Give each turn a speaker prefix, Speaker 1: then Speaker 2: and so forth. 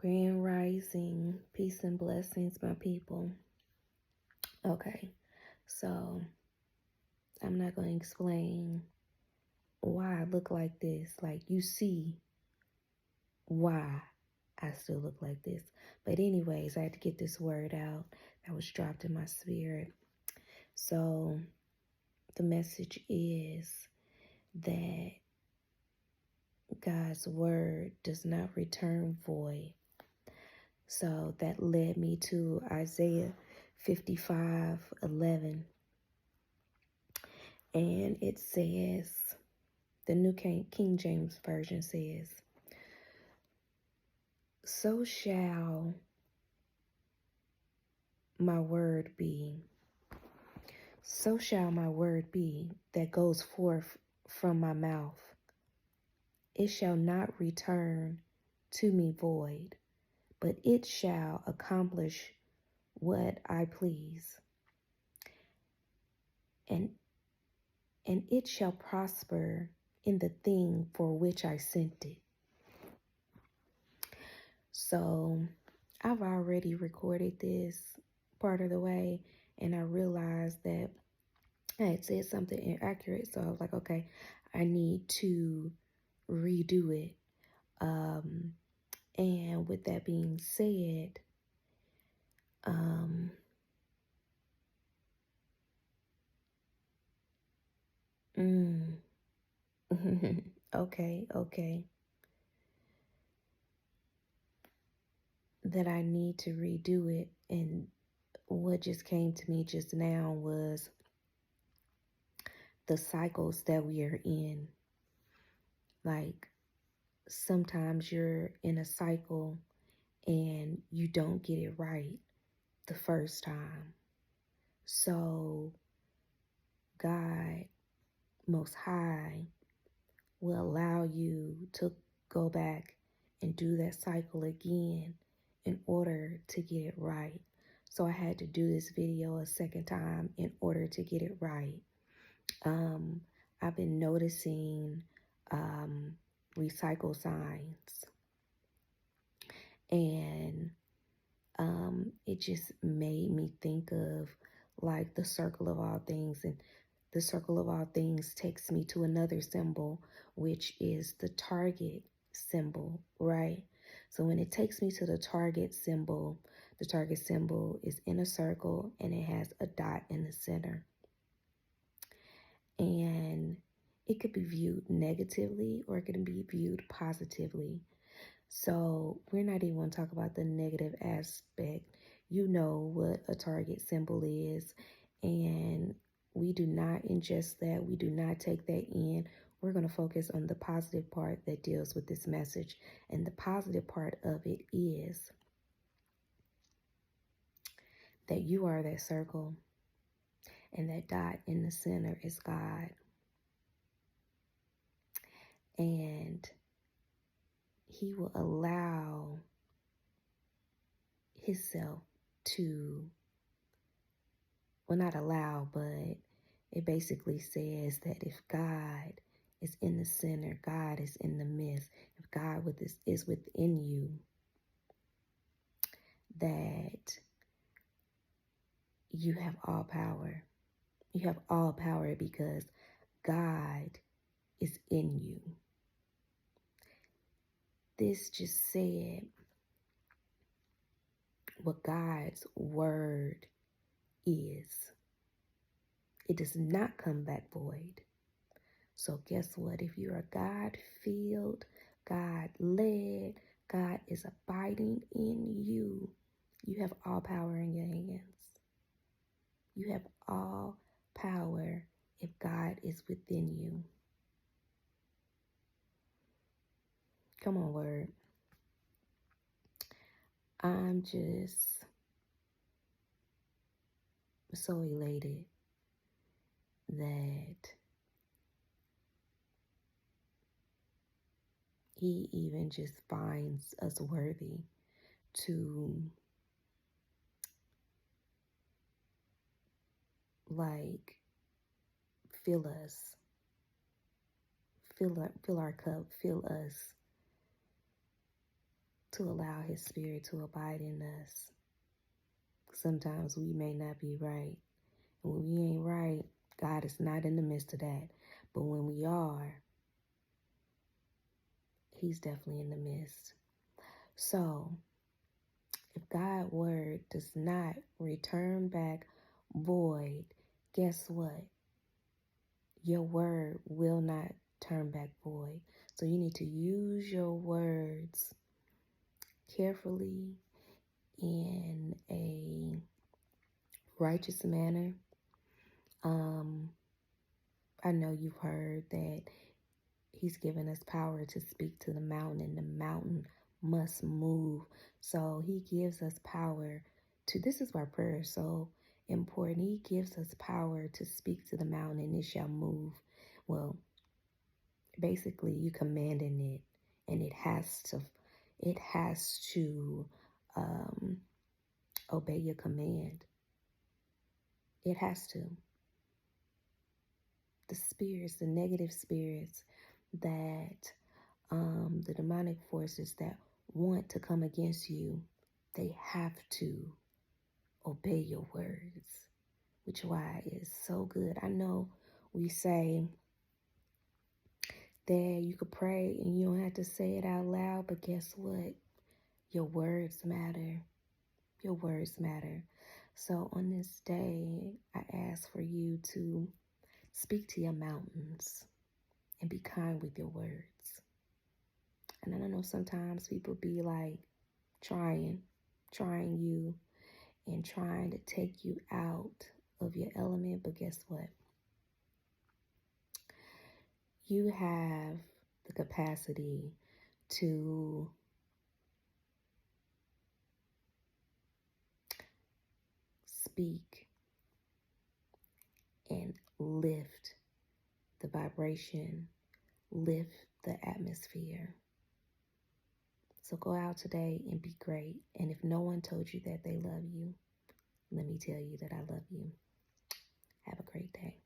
Speaker 1: Grand Rising, peace and blessings, my people. Okay, so I'm not going to explain why I look like this. Like, you see why I still look like this. But anyways, I had to get this word out that was dropped in my spirit. So the message is that God's word does not return void. So that led me to Isaiah 55:11. And it says, the New King James Version says, so shall my word be. So shall my word be that goes forth from my mouth. It shall not return to me void, but it shall accomplish what I please. And it shall prosper in the thing for which I sent it. So I've already recorded this part of the way, and I realized that I had said something inaccurate. So I was like, okay, I need to redo it. And with that being said, okay. That I need to redo it. And what just came to me just now was the cycles that we are in. Like, sometimes you're in a cycle and you don't get it right the first time. So God Most High will allow you to go back and do that cycle again in order to get it right. So I had to do this video a second time in order to get it right. I've been noticing recycle signs, and it just made me think of like the circle of all things, and the circle of all things takes me to another symbol, which is the target symbol, right? So when it takes me to the target symbol is in a circle and it has a dot in the center. And it could be viewed negatively or it can be viewed positively. So we're not even going to talk about the negative aspect. You know what a target symbol is, and we do not ingest that. We do not take that in. We're going to focus on the positive part that deals with this message. And the positive part of it is that you are that circle, and that dot in the center is God. And He will allow Himself to, well, not allow, but it basically says that if God is in the center, God is in the midst, if God is within you, that you have all power. You have all power because God is in you. This just said what God's word is. It does not come back void. So guess what? If you are God-filled, God-led, God is abiding in you, you have all power in your hands. You have all power if God is within you. Come on, word. I'm just so elated that He even just finds us worthy to like fill us, fill our cup, fill us to allow his spirit to abide in us. Sometimes we may not be right. And when we ain't right, God is not in the midst of that. But when we are, he's definitely in the midst. So, if God's word does not return back void, guess what? Your word will not turn back void. So you need to use your words carefully in a righteous manner. I know you've heard that he's given us power to speak to the mountain, and the mountain must move. So he gives us power to, this is why prayer is so important. He gives us power to speak to the mountain and it shall move. Well, basically you commanding it, and it has to obey your command. It has to. The spirits, the negative spirits that the demonic forces that want to come against you, they have to obey your words, which why is so good. I know we say that you could pray and you don't have to say it out loud, but guess what? Your words matter. Your words matter. So on this day, I ask for you to speak to your mountains and be kind with your words. And I know sometimes people be like trying you and trying to take you out of your element, but guess what? You have the capacity to speak and lift the vibration, lift the atmosphere. So go out today and be great. And if no one told you that they love you, let me tell you that I love you. Have a great day.